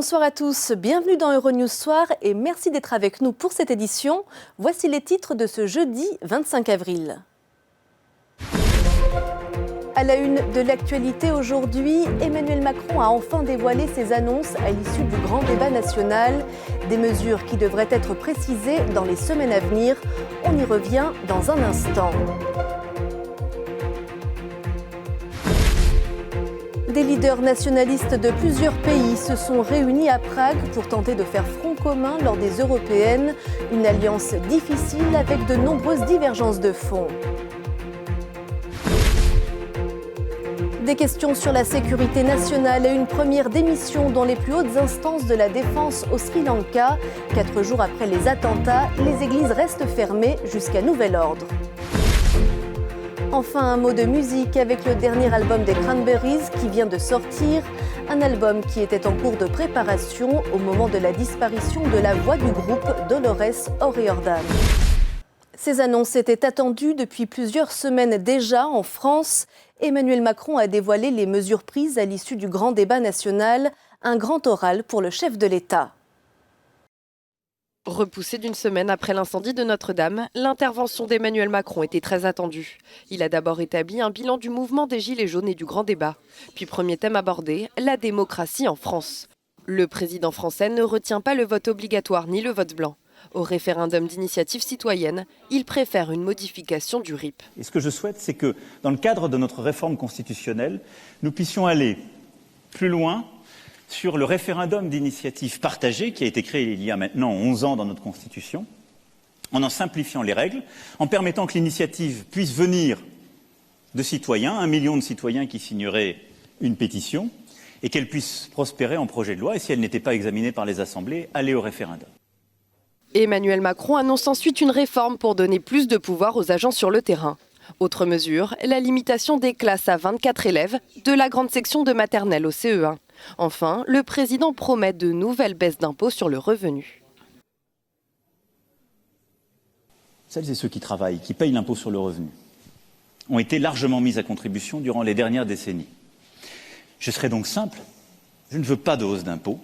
Bonsoir à tous, bienvenue dans Euronews Soir et merci d'être avec nous pour cette édition. Voici les titres de ce jeudi 25 avril. À la une de l'actualité aujourd'hui, Emmanuel Macron a enfin dévoilé ses annonces à l'issue du grand débat national. Des mesures qui devraient être précisées dans les semaines à venir. On y revient dans un instant. Des leaders nationalistes de plusieurs pays se sont réunis à Prague pour tenter de faire front commun lors des européennes. Une alliance difficile avec de nombreuses divergences de fond. Des questions sur la sécurité nationale et une première démission dans les plus hautes instances de la défense au Sri Lanka. 4 jours après les attentats, les églises restent fermées jusqu'à nouvel ordre. Enfin, un mot de musique avec le dernier album des Cranberries qui vient de sortir. Un album qui était en cours de préparation au moment de la disparition de la voix du groupe Dolores O'Riordan. Ces annonces étaient attendues depuis plusieurs semaines déjà en France. Emmanuel Macron a dévoilé les mesures prises à l'issue du grand débat national, un grand oral pour le chef de l'État. Repoussé d'une semaine après l'incendie de Notre-Dame, l'intervention d'Emmanuel Macron était très attendue. Il a d'abord établi un bilan du mouvement des Gilets jaunes et du grand débat. Puis premier thème abordé, la démocratie en France. Le président français ne retient pas le vote obligatoire ni le vote blanc. Au référendum d'initiative citoyenne, il préfère une modification du RIP. Et ce que je souhaite, c'est que dans le cadre de notre réforme constitutionnelle, nous puissions aller plus loin sur le référendum d'initiative partagée qui a été créé il y a maintenant 11 ans dans notre Constitution, en simplifiant les règles, en permettant que l'initiative puisse venir de citoyens, 1 million de citoyens qui signeraient une pétition, et qu'elle puisse prospérer en projet de loi, et si elle n'était pas examinée par les assemblées, aller au référendum. Emmanuel Macron annonce ensuite une réforme pour donner plus de pouvoir aux agents sur le terrain. Autre mesure, la limitation des classes à 24 élèves de la grande section de maternelle au CE1. Enfin, le président promet de nouvelles baisses d'impôts sur le revenu. Celles et ceux qui travaillent, qui payent l'impôt sur le revenu, ont été largement mis à contribution durant les dernières décennies. Je serai donc simple, je ne veux pas de hausse d'impôts,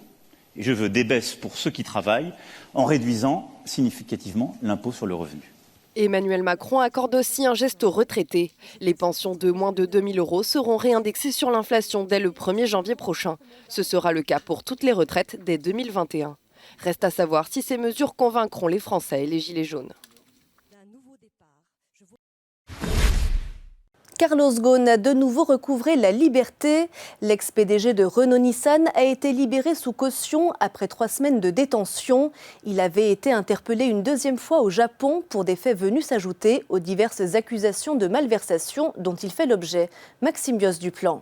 et je veux des baisses pour ceux qui travaillent en réduisant significativement l'impôt sur le revenu. Emmanuel Macron accorde aussi un geste aux retraités. Les pensions de moins de 2 000 € seront réindexées sur l'inflation dès le 1er janvier prochain. Ce sera le cas pour toutes les retraites dès 2021. Reste à savoir si ces mesures convaincront les Français et les Gilets jaunes. Carlos Ghosn a de nouveau recouvré la liberté. L'ex-PDG de Renault-Nissan a été libéré sous caution après 3 semaines de détention. Il avait été interpellé une deuxième fois au Japon pour des faits venus s'ajouter aux diverses accusations de malversation dont il fait l'objet. Maxime Bios-Duplan.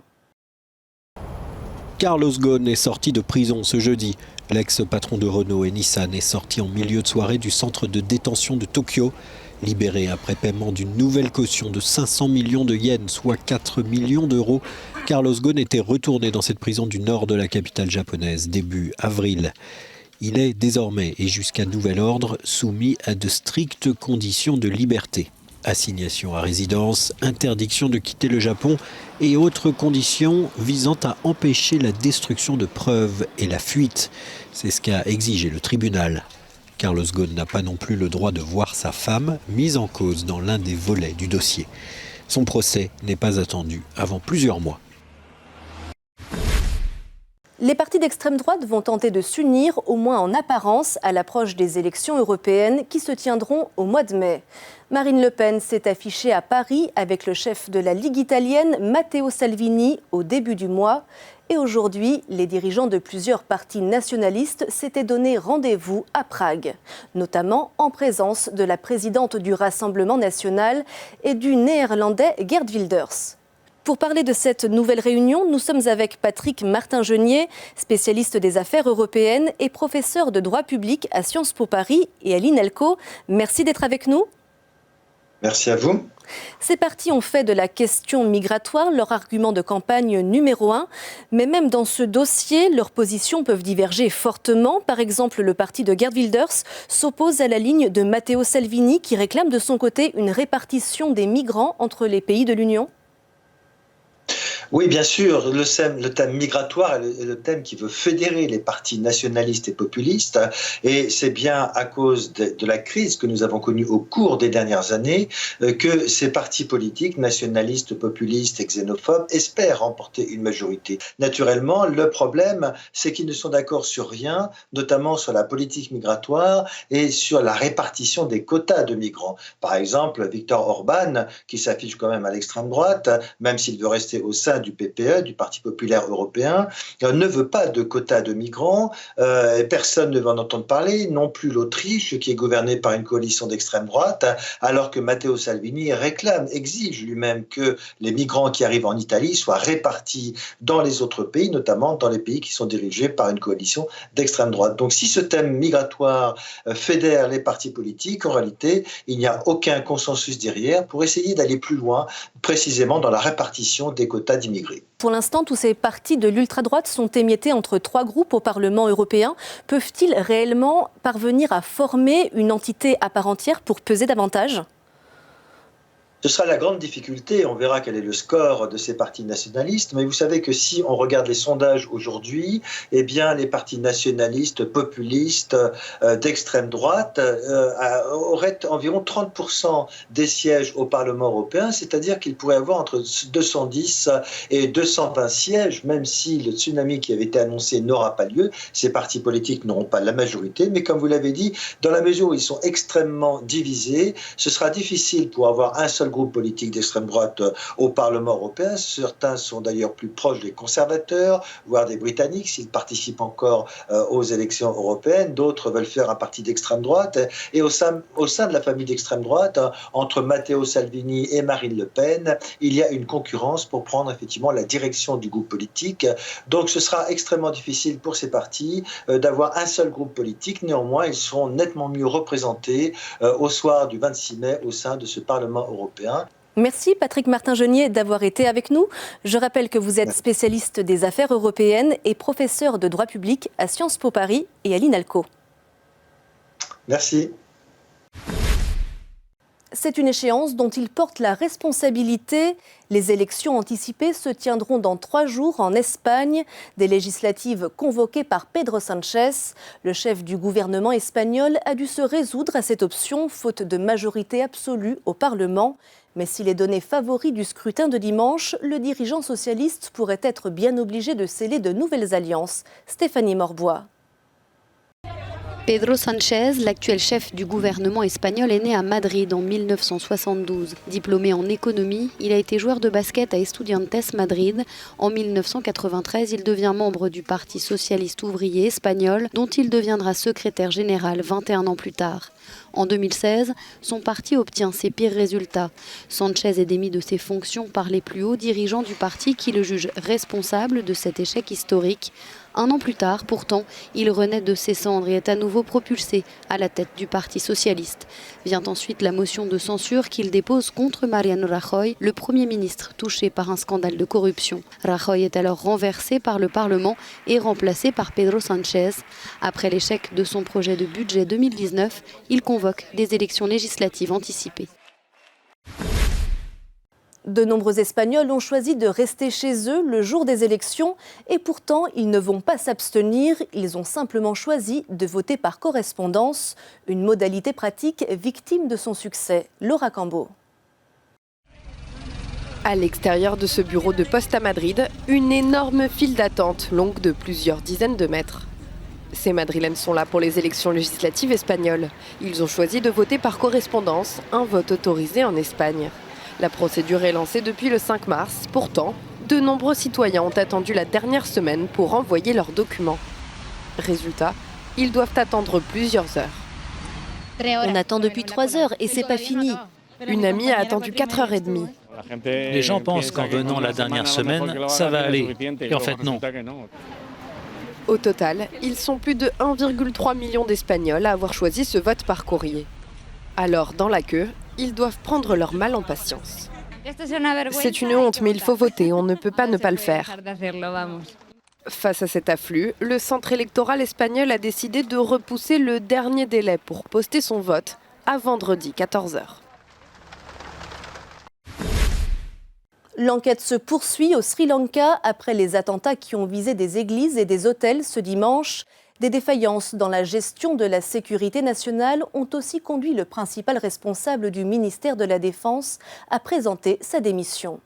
Carlos Ghosn est sorti de prison ce jeudi. L'ex-patron de Renault et Nissan est sorti en milieu de soirée du centre de détention de Tokyo. Libéré après paiement d'une nouvelle caution de 500 millions de yens, soit 4 millions d'euros, Carlos Ghosn était retourné dans cette prison du nord de la capitale japonaise début avril. Il est désormais, et jusqu'à nouvel ordre, soumis à de strictes conditions de liberté. Assignation à résidence, interdiction de quitter le Japon et autres conditions visant à empêcher la destruction de preuves et la fuite. C'est ce qu'a exigé le tribunal. Carlos Ghosn n'a pas non plus le droit de voir sa femme, mise en cause dans l'un des volets du dossier. Son procès n'est pas attendu avant plusieurs mois. Les partis d'extrême droite vont tenter de s'unir, au moins en apparence, à l'approche des élections européennes qui se tiendront au mois de mai. Marine Le Pen s'est affichée à Paris avec le chef de la Ligue italienne, Matteo Salvini, au début du mois. Et aujourd'hui, les dirigeants de plusieurs partis nationalistes s'étaient donné rendez-vous à Prague, notamment en présence de la présidente du Rassemblement national et du néerlandais Geert Wilders. Pour parler de cette nouvelle réunion, nous sommes avec Patrick Martin-Genier, spécialiste des affaires européennes et professeur de droit public à Sciences Po Paris et à l'INALCO. Merci d'être avec nous. Merci à vous. Ces partis ont fait de la question migratoire leur argument de campagne numéro 1. Mais même dans ce dossier, leurs positions peuvent diverger fortement. Par exemple, le parti de Geert Wilders s'oppose à la ligne de Matteo Salvini qui réclame de son côté une répartition des migrants entre les pays de l'Union. Oui, bien sûr, le thème migratoire est le thème qui veut fédérer les partis nationalistes et populistes. Et c'est bien à cause de la crise que nous avons connue au cours des dernières années que ces partis politiques nationalistes, populistes et xénophobes espèrent remporter une majorité. Naturellement, le problème, c'est qu'ils ne sont d'accord sur rien, notamment sur la politique migratoire et sur la répartition des quotas de migrants. Par exemple, Viktor Orban, qui s'affiche quand même à l'extrême droite, même s'il veut rester au sein du PPE, du Parti populaire européen, ne veut pas de quotas de migrants. Personne ne veut en entendre parler, non plus l'Autriche, qui est gouvernée par une coalition d'extrême droite, alors que Matteo Salvini réclame, exige lui-même que les migrants qui arrivent en Italie soient répartis dans les autres pays, notamment dans les pays qui sont dirigés par une coalition d'extrême droite. Donc si ce thème migratoire fédère les partis politiques, en réalité, il n'y a aucun consensus derrière pour essayer d'aller plus loin, précisément dans la répartition des quotas d'immigrés. Pour l'instant, tous ces partis de l'ultra-droite sont émiettés entre 3 groupes au Parlement européen. Peuvent-ils réellement parvenir à former une entité à part entière pour peser davantage ? Ce sera la grande difficulté, on verra quel est le score de ces partis nationalistes, mais vous savez que si on regarde les sondages aujourd'hui, eh bien les partis nationalistes, populistes, d'extrême droite auraient environ 30% des sièges au Parlement européen, c'est-à-dire qu'ils pourraient avoir entre 210 et 220 sièges, même si le tsunami qui avait été annoncé n'aura pas lieu, ces partis politiques n'auront pas la majorité, mais comme vous l'avez dit, dans la mesure où ils sont extrêmement divisés, ce sera difficile pour avoir un seul groupe politique d'extrême droite au Parlement européen. Certains sont d'ailleurs plus proches des conservateurs, voire des Britanniques, s'ils participent encore aux élections européennes. D'autres veulent faire un parti d'extrême droite. Et au sein de la famille d'extrême droite, entre Matteo Salvini et Marine Le Pen, il y a une concurrence pour prendre effectivement la direction du groupe politique. Donc ce sera extrêmement difficile pour ces partis d'avoir un seul groupe politique. Néanmoins, ils seront nettement mieux représentés au soir du 26 mai au sein de ce Parlement européen. Merci Patrick Martin-Genier d'avoir été avec nous. Je rappelle que vous êtes spécialiste des affaires européennes et professeur de droit public à Sciences Po Paris et à l'INALCO. Merci. C'est une échéance dont il porte la responsabilité. Les élections anticipées se tiendront dans 3 jours en Espagne. Des législatives convoquées par Pedro Sánchez. Le chef du gouvernement espagnol a dû se résoudre à cette option, faute de majorité absolue au Parlement. Mais s'il est donné favori du scrutin de dimanche, le dirigeant socialiste pourrait être bien obligé de sceller de nouvelles alliances. Stéphanie Morbois. Pedro Sánchez, l'actuel chef du gouvernement espagnol, est né à Madrid en 1972. Diplômé en économie, il a été joueur de basket à Estudiantes Madrid. En 1993, il devient membre du Parti socialiste ouvrier espagnol, dont il deviendra secrétaire général 21 ans plus tard. En 2016, son parti obtient ses pires résultats. Sánchez est démis de ses fonctions par les plus hauts dirigeants du parti qui le jugent responsable de cet échec historique. 1 an plus tard, pourtant, il renaît de ses cendres et est à nouveau propulsé à la tête du Parti socialiste. Vient ensuite la motion de censure qu'il dépose contre Mariano Rajoy, le Premier ministre touché par un scandale de corruption. Rajoy est alors renversé par le Parlement et remplacé par Pedro Sánchez. Après l'échec de son projet de budget 2019, il convoque des élections législatives anticipées. De nombreux Espagnols ont choisi de rester chez eux le jour des élections et pourtant ils ne vont pas s'abstenir, ils ont simplement choisi de voter par correspondance, une modalité pratique victime de son succès. Laura Cambo. À l'extérieur de ce bureau de poste à Madrid, une énorme file d'attente longue de plusieurs dizaines de mètres. Ces Madrilènes sont là pour les élections législatives espagnoles. Ils ont choisi de voter par correspondance, un vote autorisé en Espagne. La procédure est lancée depuis le 5 mars. Pourtant, de nombreux citoyens ont attendu la dernière semaine pour envoyer leurs documents. Résultat, ils doivent attendre plusieurs heures. On attend depuis 3 heures et c'est pas fini. Une amie a attendu 4h30. Les gens pensent qu'en venant la dernière semaine, ça va aller. Et en fait, non. Au total, ils sont plus de 1,3 million d'Espagnols à avoir choisi ce vote par courrier. Alors, dans la queue, ils doivent prendre leur mal en patience. C'est une honte, mais il faut voter, on ne peut pas ne pas le faire. Face à cet afflux, le centre électoral espagnol a décidé de repousser le dernier délai pour poster son vote à vendredi 14h. L'enquête se poursuit au Sri Lanka après les attentats qui ont visé des églises et des hôtels ce dimanche. Des défaillances dans la gestion de la sécurité nationale ont aussi conduit le principal responsable du ministère de la Défense à présenter sa démission.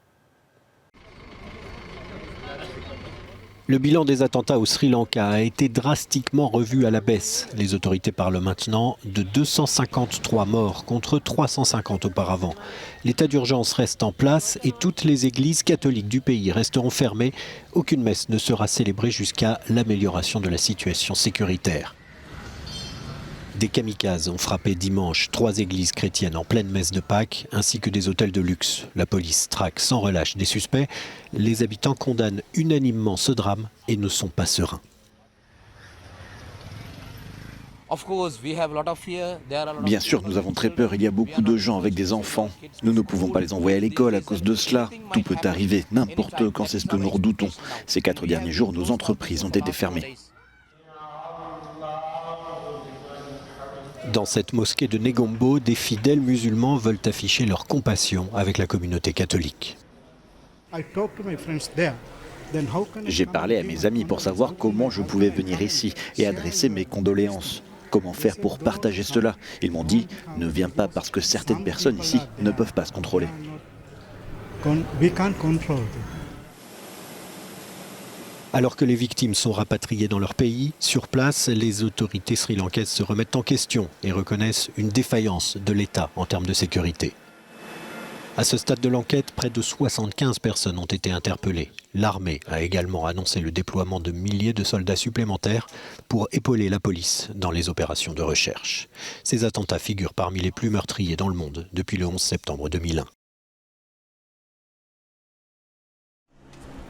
Le bilan des attentats au Sri Lanka a été drastiquement revu à la baisse. Les autorités parlent maintenant de 253 morts contre 350 auparavant. L'état d'urgence reste en place et toutes les églises catholiques du pays resteront fermées. Aucune messe ne sera célébrée jusqu'à l'amélioration de la situation sécuritaire. Des kamikazes ont frappé dimanche 3 églises chrétiennes en pleine messe de Pâques, ainsi que des hôtels de luxe. La police traque sans relâche des suspects. Les habitants condamnent unanimement ce drame et ne sont pas sereins. Bien sûr, nous avons très peur. Il y a beaucoup de gens avec des enfants. Nous ne pouvons pas les envoyer à l'école à cause de cela. Tout peut arriver, n'importe quand, c'est ce que nous redoutons. Ces 4 derniers jours, nos entreprises ont été fermées. Dans cette mosquée de Negombo, des fidèles musulmans veulent afficher leur compassion avec la communauté catholique. J'ai parlé à mes amis pour savoir comment je pouvais venir ici et adresser mes condoléances. Comment faire pour partager cela? Ils m'ont dit, ne viens pas parce que certaines personnes ici ne peuvent pas se contrôler. Alors que les victimes sont rapatriées dans leur pays, sur place, les autorités sri-lankaises se remettent en question et reconnaissent une défaillance de l'État en termes de sécurité. À ce stade de l'enquête, près de 75 personnes ont été interpellées. L'armée a également annoncé le déploiement de milliers de soldats supplémentaires pour épauler la police dans les opérations de recherche. Ces attentats figurent parmi les plus meurtriers dans le monde depuis le 11 septembre 2001.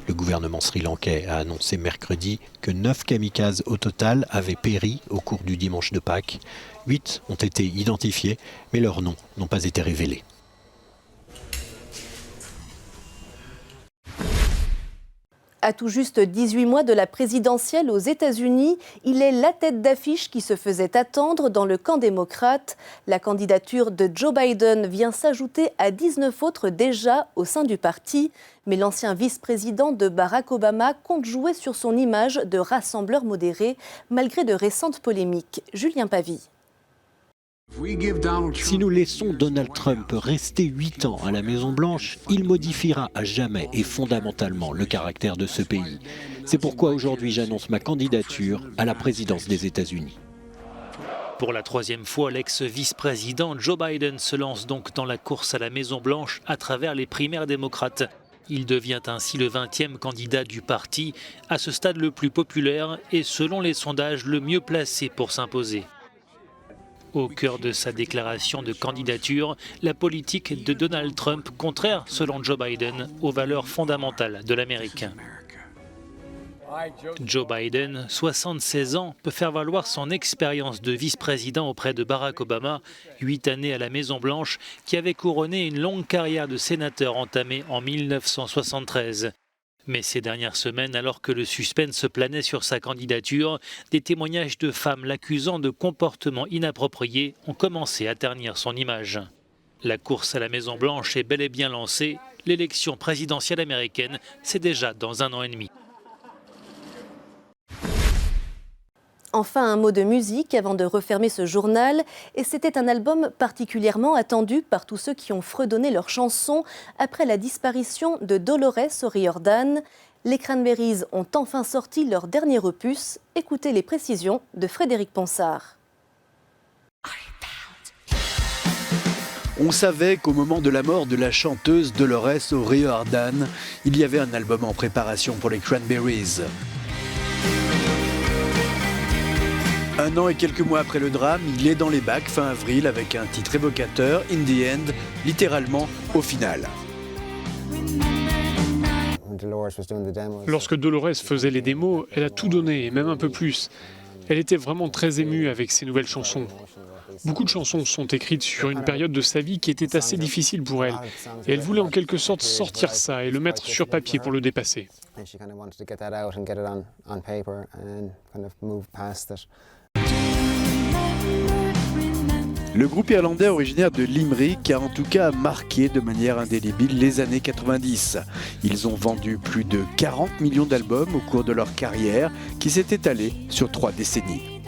Le gouvernement sri-lankais a annoncé mercredi que 9 kamikazes au total avaient péri au cours du dimanche de Pâques. 8 ont été identifiés, mais leurs noms n'ont pas été révélés. À tout juste 18 mois de la présidentielle aux États-Unis, il est la tête d'affiche qui se faisait attendre dans le camp démocrate. La candidature de Joe Biden vient s'ajouter à 19 autres déjà au sein du parti. Mais l'ancien vice-président de Barack Obama compte jouer sur son image de rassembleur modéré, malgré de récentes polémiques. Julien Pavie. Si nous laissons Donald Trump rester 8 ans à la Maison-Blanche, il modifiera à jamais et fondamentalement le caractère de ce pays. C'est pourquoi aujourd'hui j'annonce ma candidature à la présidence des États-Unis. Pour la 3e fois, l'ex-vice-président Joe Biden se lance donc dans la course à la Maison-Blanche à travers les primaires démocrates. Il devient ainsi le 20e candidat du parti, à ce stade le plus populaire et selon les sondages le mieux placé pour s'imposer. Au cœur de sa déclaration de candidature, la politique de Donald Trump, contraire, selon Joe Biden, aux valeurs fondamentales de l'Amérique. Joe Biden, 76 ans, peut faire valoir son expérience de vice-président auprès de Barack Obama, 8 années à la Maison-Blanche, qui avait couronné une longue carrière de sénateur entamée en 1973. Mais ces dernières semaines, alors que le suspense planait sur sa candidature, des témoignages de femmes l'accusant de comportements inappropriés ont commencé à ternir son image. La course à la Maison-Blanche est bel et bien lancée. L'élection présidentielle américaine, c'est déjà dans 1 an et demi. Enfin, un mot de musique avant de refermer ce journal. Et c'était un album particulièrement attendu par tous ceux qui ont fredonné leurs chansons après la disparition de Dolores O'Riordan. Les Cranberries ont enfin sorti leur dernier opus. Écoutez les précisions de Frédéric Ponsard. On savait qu'au moment de la mort de la chanteuse Dolores O'Riordan, il y avait un album en préparation pour les Cranberries. 1 an et quelques mois après le drame, il est dans les bacs fin avril avec un titre évocateur, In the End, littéralement au final. Lorsque Dolores faisait les démos, elle a tout donné, et même un peu plus. Elle était vraiment très émue avec ses nouvelles chansons. Beaucoup de chansons sont écrites sur une période de sa vie qui était assez difficile pour elle. Et elle voulait en quelque sorte sortir ça et le mettre sur papier pour le dépasser. Le groupe irlandais originaire de Limerick a en tout cas marqué de manière indélébile les années 90. Ils ont vendu plus de 40 millions d'albums au cours de leur carrière qui s'est étalée sur 3 décennies.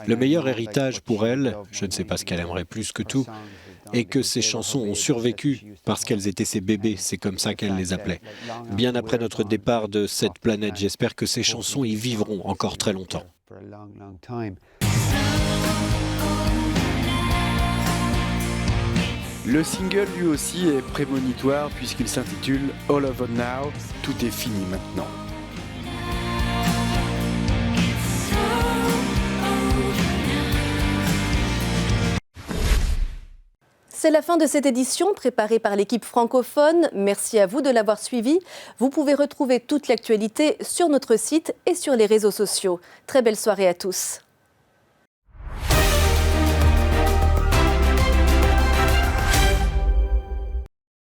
Le meilleur héritage pour elle, je ne sais pas ce qu'elle aimerait plus que tout, est que ces chansons ont survécu parce qu'elles étaient ses bébés, c'est comme ça qu'elle les appelait. Bien après notre départ de cette planète, j'espère que ces chansons y vivront encore très longtemps. Le single lui aussi est prémonitoire puisqu'il s'intitule All Over Now, tout est fini maintenant. C'est la fin de cette édition préparée par l'équipe francophone. Merci à vous de l'avoir suivi. Vous pouvez retrouver toute l'actualité sur notre site et sur les réseaux sociaux. Très belle soirée à tous.